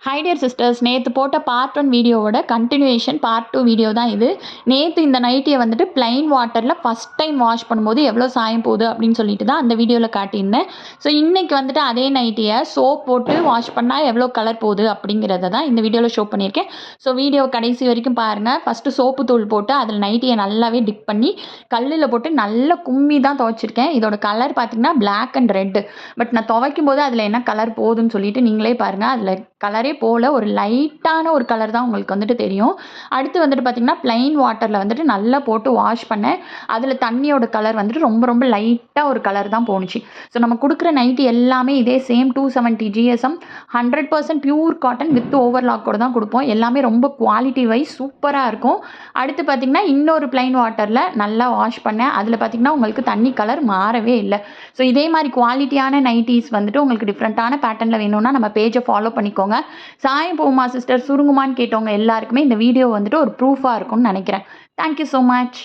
High dear sisters, நேற்று போட்ட part 1 வீடியோவோட கண்டினியூஷன் பார்ட் 2 வீடியோ தான் இது. நேற்று இந்த நைட்டியை வந்துட்டு பிளைன் வாட்டரில் ஃபஸ்ட் டைம் வாஷ் பண்ணும்போது எவ்வளோ சாயம் போகுது அப்படின்னு சொல்லிட்டு தான் அந்த வீடியோவில் காட்டியிருந்தேன். ஸோ இன்றைக்கி வந்துட்டு அதே நைட்டியை சோப் போட்டு வாஷ் பண்ணால் எவ்வளோ கலர் போகுது அப்படிங்கிறத தான் இந்த வீடியோவில் ஷோ பண்ணியிருக்கேன். ஸோ வீடியோ கடைசி வரைக்கும் பாருங்கள். ஃபஸ்ட்டு சோப்பு தூள் போட்டு அதில் நைட்டியை நல்லாவே டிப் பண்ணி கல்லில் போட்டு நல்லா கும்மி தான் துவைச்சிருக்கேன். இதோட கலர் பார்த்திங்கன்னா பிளாக் அண்ட் ரெட்டு. பட் நான் துவைக்கும் போது அதில் என்ன கலர் போகுதுன்னு சொல்லிட்டு நீங்களே பாருங்கள். அதில் கலரே போல் ஒரு லைட்டான ஒரு கலர் தான் உங்களுக்கு வந்துட்டு தெரியும். அடுத்து வந்துட்டு பார்த்திங்கன்னா ப்ளைன் வாட்டரில் வந்துட்டு நல்லா போட்டு வாஷ் பண்ணேன். அதில் தண்ணியோட கலர் வந்துட்டு ரொம்ப ரொம்ப லைட்டாக ஒரு கலர் தான் போணுச்சு. ஸோ நம்ம கொடுக்குற நைட்டி எல்லாமே இதே same 270 GSM 100% pure cotton with ஓவர்லாக்கோட தான் கொடுப்போம். எல்லாமே ரொம்ப குவாலிட்டி வைஸ் சூப்பராக இருக்கும். அடுத்து பார்த்திங்கன்னா இன்னொரு ப்ளைன் வாட்டரில் நல்லா வாஷ் பண்ணேன். அதில் பார்த்திங்கன்னா உங்களுக்கு தண்ணி கலர் மாறவே இல்லை. ஸோ இதே மாதிரி குவாலிட்டியான நைட்டிஸ் வந்துட்டு உங்களுக்கு டிஃப்ரெண்ட்டான பேட்டர்னில் வேணும்னா நம்ம பேஜை ஃபாலோ பண்ணிக்கோங்க. சாயம் போகுமா சிஸ்டர், சுருங்குமான்னு கேட்டவங்க எல்லாருக்குமே இந்த வீடியோ வந்துட்டு ஒரு ப்ரூஃபாக இருக்கும்னு நினைக்கிறேன். Thank you so much.